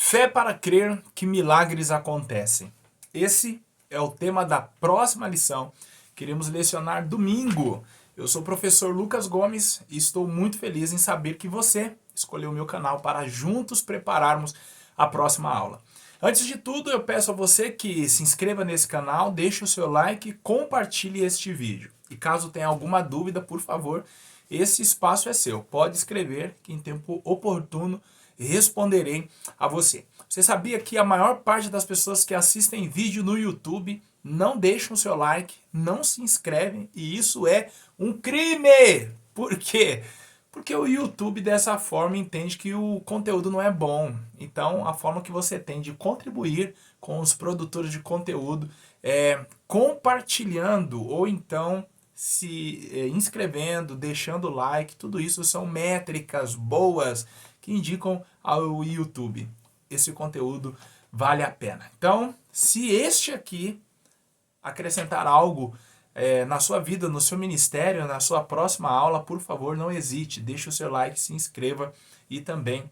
Fé para crer que milagres acontecem. Esse é o tema da próxima lição. Queremos lecionar domingo. Eu sou o professor Lucas Gomes e estou muito feliz em saber que você escolheu o meu canal para juntos prepararmos a próxima aula. Antes de tudo, eu peço a você que se inscreva nesse canal, deixe o seu like e compartilhe este vídeo. E caso tenha alguma dúvida, por favor, esse espaço é seu. Pode escrever que em tempo oportuno responderei a você. Você sabia que a maior parte das pessoas que assistem vídeo no YouTube não deixam o seu like, não se inscrevem, e isso é um crime! Por quê? Porque o YouTube dessa forma entende que o conteúdo não é bom. Então a forma que você tem de contribuir com os produtores de conteúdo é compartilhando ou então se inscrevendo, deixando like, tudo isso são métricas boas que indicam ao YouTube. Esse conteúdo vale a pena. Então, se este aqui acrescentar algo na sua vida, no seu ministério, na sua próxima aula, por favor, não hesite, deixe o seu like, se inscreva e também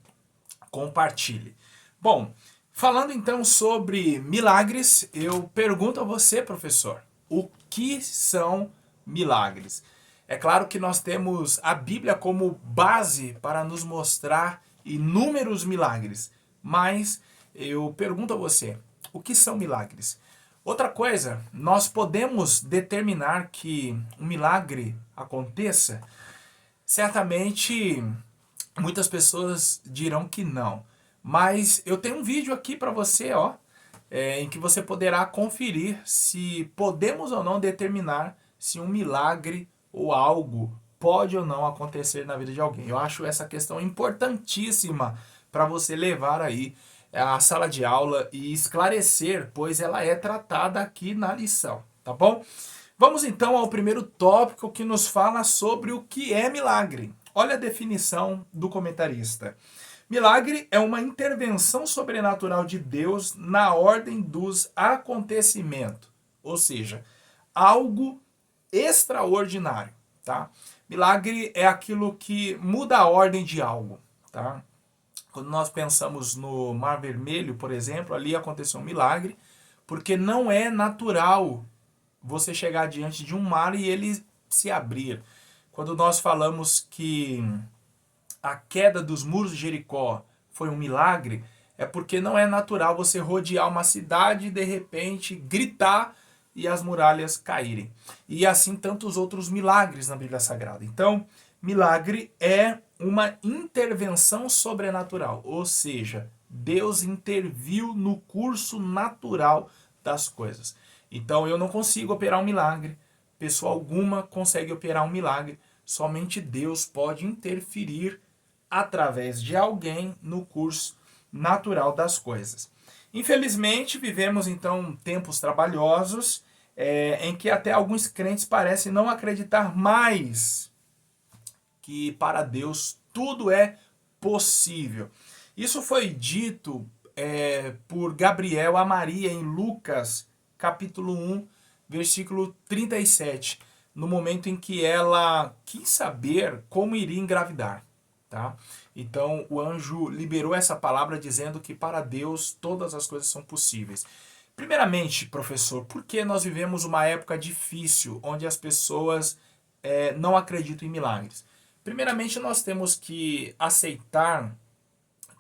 compartilhe. Bom, falando então sobre milagres, eu pergunto a você, professor, o que são milagres? É claro que nós temos a Bíblia como base para nos mostrar inúmeros milagres, mas eu pergunto a você, o que são milagres? Outra coisa, nós podemos determinar que um milagre aconteça? Certamente muitas pessoas dirão que não, mas eu tenho um vídeo aqui para você, ó, em que você poderá conferir se podemos ou não determinar se um milagre ou algo pode ou não acontecer na vida de alguém. Eu acho essa questão importantíssima para você levar aí à sala de aula e esclarecer, pois ela é tratada aqui na lição, tá bom? Vamos então ao primeiro tópico que nos fala sobre o que é milagre. Olha a definição do comentarista. Milagre é uma intervenção sobrenatural de Deus na ordem dos acontecimentos, ou seja, algo extraordinário, tá? Milagre é aquilo que muda a ordem de algo, tá? Quando nós pensamos no Mar Vermelho, por exemplo, ali aconteceu um milagre, porque não é natural você chegar diante de um mar e ele se abrir. Quando nós falamos que a queda dos muros de Jericó foi um milagre, é porque não é natural você rodear uma cidade e de repente gritar e as muralhas caírem. E assim tantos outros milagres na Bíblia Sagrada. Então, milagre é uma intervenção sobrenatural, ou seja, Deus interviu no curso natural das coisas. Então eu não consigo operar um milagre, pessoa alguma consegue operar um milagre, somente Deus pode interferir através de alguém no curso natural das coisas. Infelizmente, vivemos então tempos trabalhosos em que até alguns crentes parecem não acreditar mais que para Deus tudo é possível. Isso foi dito por Gabriel a Maria em Lucas capítulo 1, versículo 37, no momento em que ela quis saber como iria engravidar. Tá? Então o anjo liberou essa palavra dizendo que para Deus todas as coisas são possíveis. Primeiramente, professor, por que nós vivemos uma época difícil onde as pessoas não acreditam em milagres? Primeiramente, nós temos que aceitar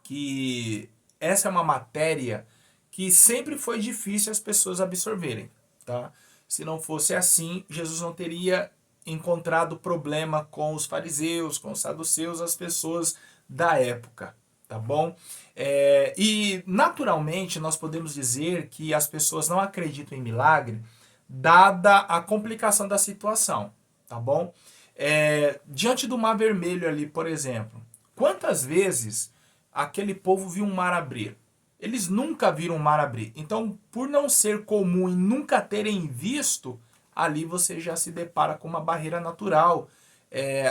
que essa é uma matéria que sempre foi difícil as pessoas absorverem. Tá? Se não fosse assim, Jesus não teria encontrado problema com os fariseus, com os saduceus, as pessoas da época, tá bom? E naturalmente nós podemos dizer que as pessoas não acreditam em milagre, dada a complicação da situação, tá bom? Diante do Mar Vermelho ali, por exemplo, quantas vezes aquele povo viu um mar abrir? Eles nunca viram um mar abrir. Então, por não ser comum e nunca terem visto, ali você já se depara com uma barreira natural,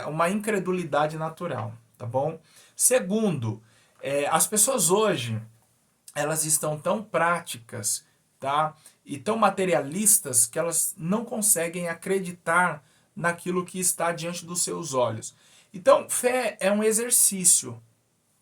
uma incredulidade natural, tá bom? Segundo, as pessoas hoje, elas estão tão práticas, tá? E tão materialistas que elas não conseguem acreditar naquilo que está diante dos seus olhos. Então, fé é um exercício,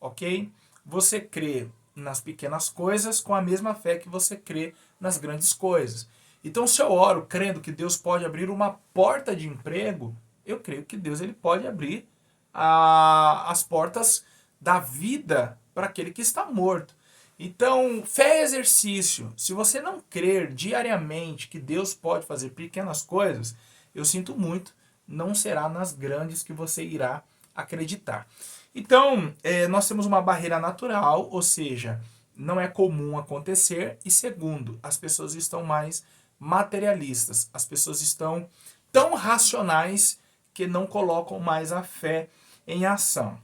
ok? Você crê nas pequenas coisas com a mesma fé que você crê nas grandes coisas. Então, se eu oro crendo que Deus pode abrir uma porta de emprego, eu creio que Deus ele pode abrir as portas da vida para aquele que está morto. Então, fé é exercício. Se você não crer diariamente que Deus pode fazer pequenas coisas, eu sinto muito, não será nas grandes que você irá acreditar. Então, nós temos uma barreira natural, ou seja, não é comum acontecer. E segundo, as pessoas estão mais materialistas. As pessoas estão tão racionais que não colocam mais a fé em ação.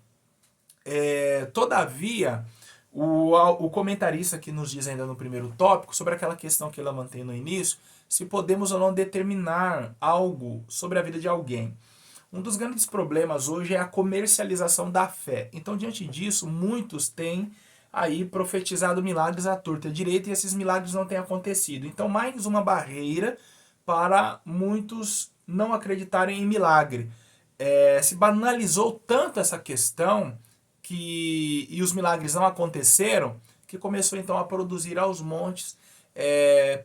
Todavia, o comentarista que nos diz ainda no primeiro tópico, sobre aquela questão que ele mantém no início, se podemos ou não determinar algo sobre a vida de alguém. Um dos grandes problemas hoje é a comercialização da fé. Então, diante disso, muitos têm aí profetizado milagres à torta e à direita e esses milagres não têm acontecido. Então, mais uma barreira para muitos não acreditarem em milagre. Se banalizou tanto essa questão e os milagres não aconteceram, que começou então a produzir aos montes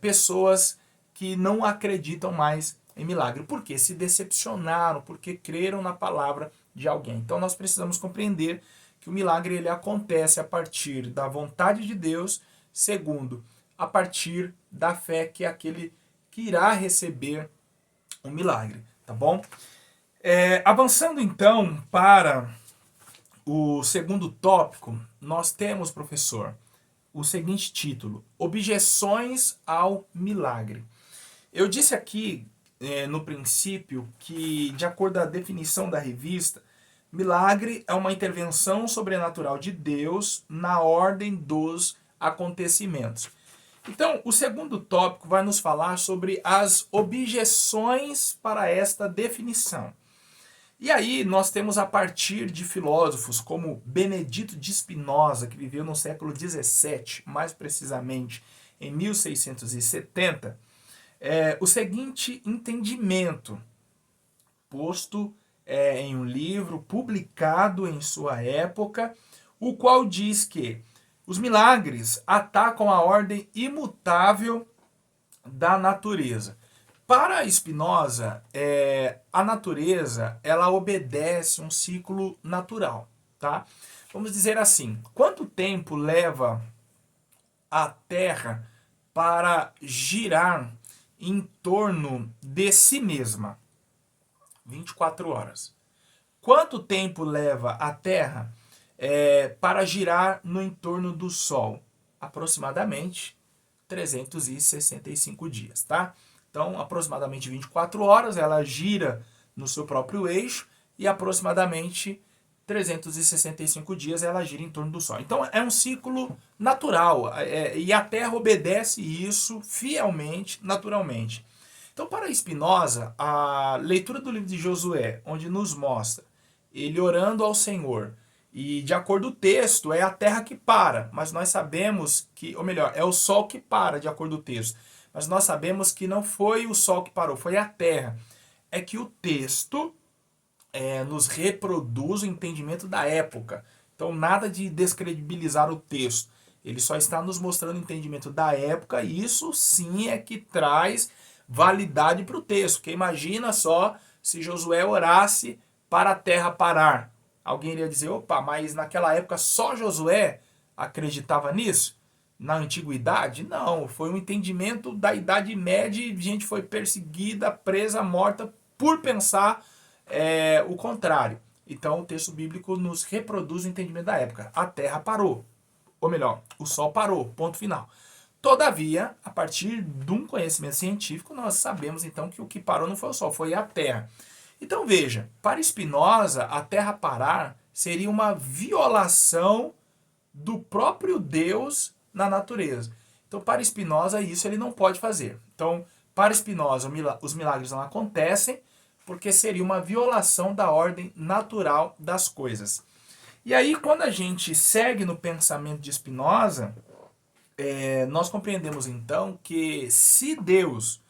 pessoas que não acreditam mais em milagre. Porque se decepcionaram, porque creram na palavra de alguém. Então nós precisamos compreender que o milagre ele acontece a partir da vontade de Deus, segundo, a partir da fé que é aquele que irá receber um milagre, tá bom? Avançando então para o segundo tópico, nós temos, professor, o seguinte título: Objeções ao milagre. Eu disse aqui no princípio que, de acordo com a definição da revista, milagre é uma intervenção sobrenatural de Deus na ordem dos acontecimentos. Então, o segundo tópico vai nos falar sobre as objeções para esta definição. E aí nós temos a partir de filósofos como Benedito de Spinoza, que viveu no século XVII, mais precisamente em 1670, o seguinte entendimento, posto em um livro publicado em sua época, o qual diz que os milagres atacam a ordem imutável da natureza. Para Spinoza, a natureza ela obedece um ciclo natural, tá? Vamos dizer assim, quanto tempo leva a Terra para girar em torno de si mesma? 24 horas. Quanto tempo leva a Terra para girar no entorno do Sol? Aproximadamente 365 dias, tá? Então, aproximadamente 24 horas, ela gira no seu próprio eixo e aproximadamente 365 dias ela gira em torno do Sol. Então, é um ciclo natural e a Terra obedece isso fielmente, naturalmente. Então, para Spinoza, a leitura do livro de Josué, onde nos mostra ele orando ao Senhor, e de acordo com o texto, é a Terra que para, mas nós sabemos que, ou melhor, é o Sol que para, de acordo com o texto. Mas nós sabemos que não foi o Sol que parou, foi a Terra. É que o texto nos reproduz o entendimento da época. Então, nada de descredibilizar o texto. Ele só está nos mostrando o entendimento da época, e isso sim é que traz validade para o texto. Porque imagina só se Josué orasse para a terra parar. Alguém iria dizer, opa, mas naquela época só Josué acreditava nisso? Na antiguidade? Não, foi um entendimento da Idade Média e gente foi perseguida, presa, morta por pensar o contrário. Então o texto bíblico nos reproduz o entendimento da época. A terra parou, ou melhor, o sol parou, ponto final. Todavia, a partir de um conhecimento científico, nós sabemos então que o que parou não foi o sol, foi a terra. Então veja, para Spinoza, a terra parar seria uma violação do próprio Deus na natureza. Então, para Spinoza, isso ele não pode fazer. Então, para Spinoza, os milagres não acontecem porque seria uma violação da ordem natural das coisas. E aí, quando a gente segue no pensamento de Spinoza, nós compreendemos então que se Deus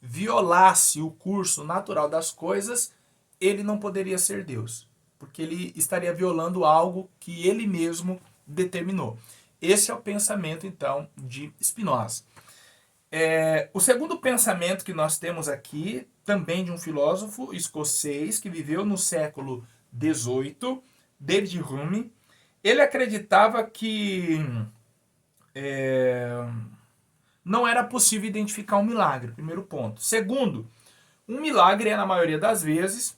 violasse o curso natural das coisas, ele não poderia ser Deus, porque ele estaria violando algo que ele mesmo determinou. Esse é o pensamento, então, de Spinoza. O segundo pensamento que nós temos aqui, também de um filósofo escocês que viveu no século XVIII, David Hume. Ele acreditava que não era possível identificar um milagre, primeiro ponto. Segundo, um milagre é, na maioria das vezes,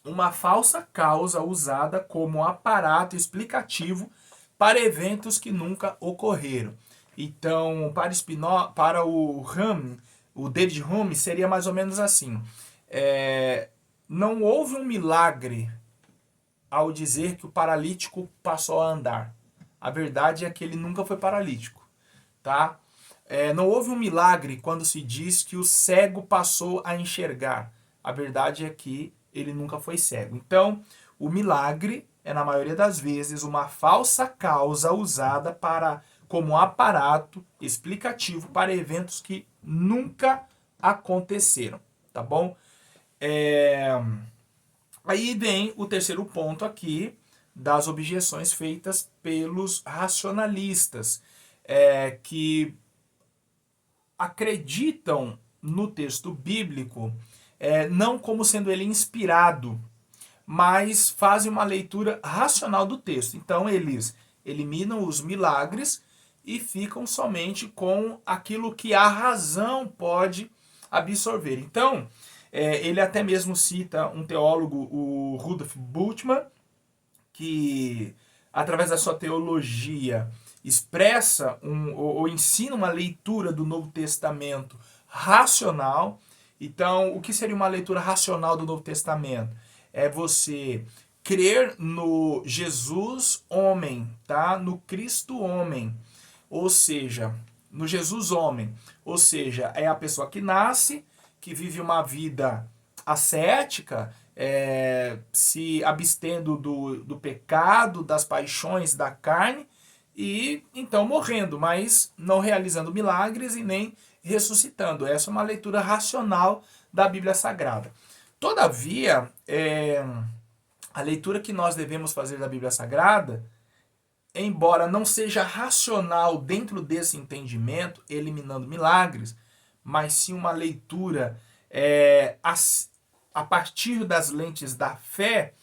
uma falsa causa usada como aparato explicativo para eventos que nunca ocorreram. Então, para o Hume, o David Hume, seria mais ou menos assim. Não houve um milagre ao dizer que o paralítico passou a andar. A verdade é que ele nunca foi paralítico, tá? Não houve um milagre quando se diz que o cego passou a enxergar. A verdade é que ele nunca foi cego. Então, o milagre é, na maioria das vezes, uma falsa causa usada como aparato explicativo para eventos que nunca aconteceram, tá bom? Aí vem o terceiro ponto aqui das objeções feitas pelos racionalistas, que acreditam no texto bíblico não como sendo ele inspirado, mas fazem uma leitura racional do texto. Então eles eliminam os milagres e ficam somente com aquilo que a razão pode absorver. Então, ele até mesmo cita um teólogo, o Rudolf Bultmann, que através da sua teologia expressa ou ensina uma leitura do Novo Testamento racional. Então, o que seria uma leitura racional do Novo Testamento? É você crer no Jesus homem, tá? No Cristo homem, ou seja, no Jesus homem, ou seja, é a pessoa que nasce, que vive uma vida ascética, se abstendo do pecado, das paixões da carne, e então morrendo, mas não realizando milagres e nem ressuscitando. Essa é uma leitura racional da Bíblia Sagrada. Todavia, a leitura que nós devemos fazer da Bíblia Sagrada, embora não seja racional dentro desse entendimento, eliminando milagres, mas sim uma leitura a partir das lentes da fé,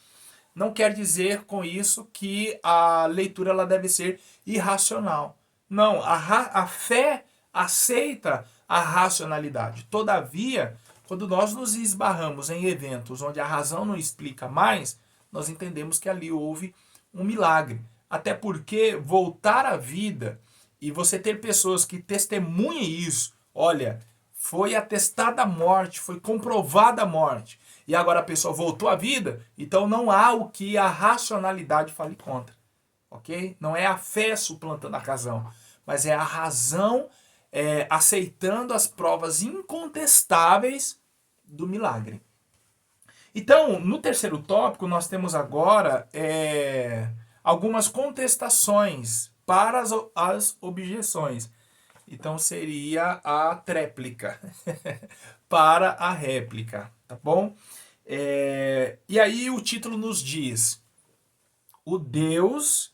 não quer dizer com isso que a leitura ela deve ser irracional. Não, a fé aceita a racionalidade. Todavia, quando nós nos esbarramos em eventos onde a razão não explica mais, nós entendemos que ali houve um milagre. Até porque voltar à vida e você ter pessoas que testemunhem isso, olha, foi atestada a morte, foi comprovada a morte, e agora a pessoa voltou à vida, então não há o que a racionalidade fale contra, ok? Não é a fé suplantando a razão, mas é a razão aceitando as provas incontestáveis do milagre. Então, no terceiro tópico, nós temos agora algumas contestações para as objeções. Então, seria a tréplica para a réplica, tá bom? E aí o título nos diz: o Deus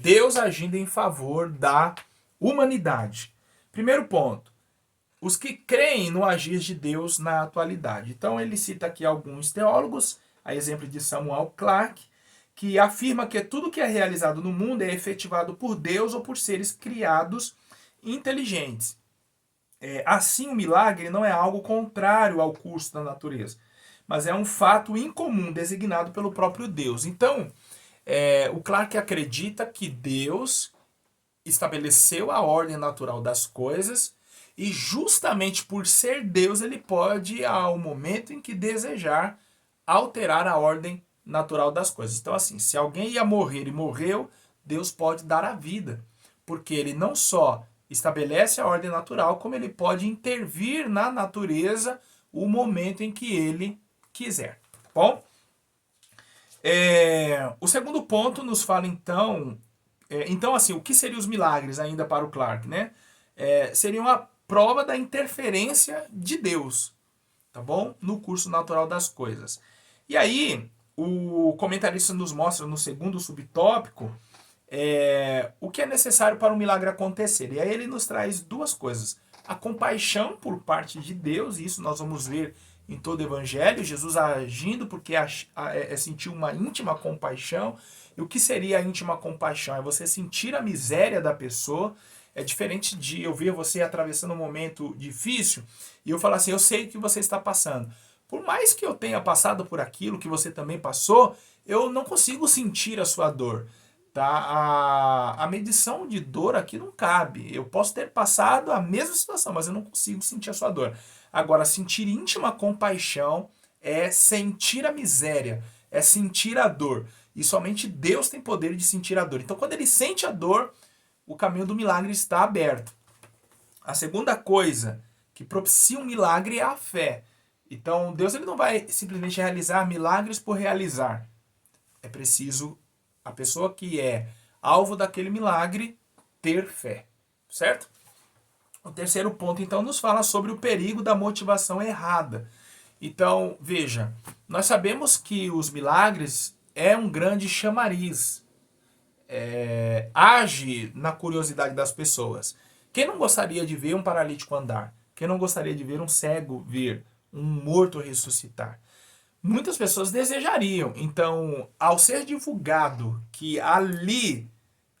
Deus agindo em favor da humanidade. Primeiro ponto, os que creem no agir de Deus na atualidade. Então ele cita aqui alguns teólogos, a exemplo de Samuel Clarke, que afirma que tudo que é realizado no mundo é efetivado por Deus ou por seres criados inteligentes. Assim, o milagre não é algo contrário ao curso da natureza, mas é um fato incomum designado pelo próprio Deus. Então, o Clarke acredita que Deus estabeleceu a ordem natural das coisas e justamente por ser Deus ele pode, ao momento em que desejar, alterar a ordem natural das coisas. Então assim, se alguém ia morrer e morreu, Deus pode dar a vida, porque ele não só estabelece a ordem natural, como ele pode intervir na natureza o momento em que ele quiser. Bom, o segundo ponto nos fala então, assim, o que seriam os milagres ainda para o Clarke, né? Seriam a prova da interferência de Deus, tá bom? No curso natural das coisas. E aí, o comentarista nos mostra no segundo subtópico o que é necessário para um milagre acontecer. E aí ele nos traz duas coisas. A compaixão por parte de Deus, e isso nós vamos ver em todo o Evangelho, Jesus agindo porque sentiu uma íntima compaixão. E o que seria a íntima compaixão? É você sentir a miséria da pessoa. É diferente de eu ver você atravessando um momento difícil e eu falar assim, eu sei o que você está passando. Por mais que eu tenha passado por aquilo que você também passou, eu não consigo sentir a sua dor. Tá? A medição de dor aqui não cabe. Eu posso ter passado a mesma situação, mas eu não consigo sentir a sua dor. Agora, sentir íntima compaixão é sentir a miséria, é sentir a dor. E somente Deus tem poder de sentir a dor. Então, quando ele sente a dor, o caminho do milagre está aberto. A segunda coisa que propicia um milagre é a fé. Então, Deus ele não vai simplesmente realizar milagres por realizar. É preciso a pessoa que é alvo daquele milagre ter fé, certo? O terceiro ponto, então, nos fala sobre o perigo da motivação errada. Então, veja, nós sabemos que os milagres é um grande chamariz. Age na curiosidade das pessoas. Quem não gostaria de ver um paralítico andar? Quem não gostaria de ver um cego ver, um morto ressuscitar? Muitas pessoas desejariam. Então, ao ser divulgado que ali,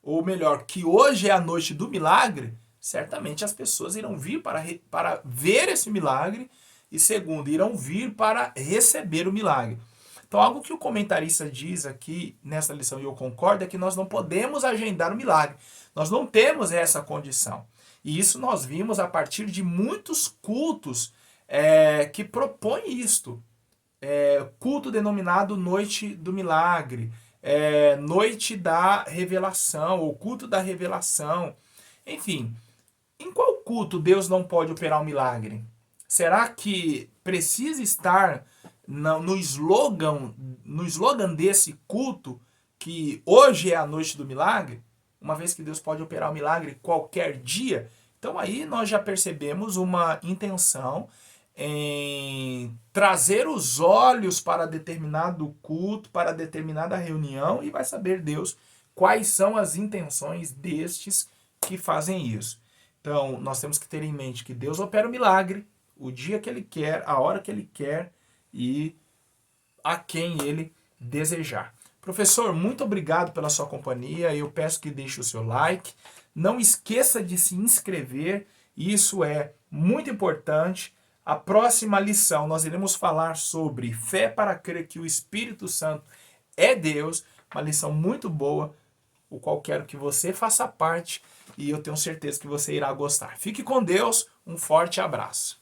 ou melhor, que hoje é a noite do milagre, certamente as pessoas irão vir para ver esse milagre e, segundo, irão vir para receber o milagre. Então, algo que o comentarista diz aqui nessa lição, e eu concordo, é que nós não podemos agendar o milagre. Nós não temos essa condição. E isso nós vimos a partir de muitos cultos que propõem isto. Culto denominado Noite do Milagre, Noite da Revelação, ou Culto da Revelação. Enfim, em qual culto Deus não pode operar um milagre? Será que precisa estar no slogan desse culto, que hoje é a noite do milagre, uma vez que Deus pode operar o milagre qualquer dia? Então aí nós já percebemos uma intenção em trazer os olhos para determinado culto, para determinada reunião, e vai saber Deus quais são as intenções destes que fazem isso. Então, nós temos que ter em mente que Deus opera o milagre, o dia que Ele quer, a hora que Ele quer e a quem Ele desejar. Professor, muito obrigado pela sua companhia. Eu peço que deixe o seu like. Não esqueça de se inscrever. Isso é muito importante. A próxima lição nós iremos falar sobre fé para crer que o Espírito Santo é Deus. Uma lição muito boa, o qual quero que você faça parte e eu tenho certeza que você irá gostar. Fique com Deus, um forte abraço.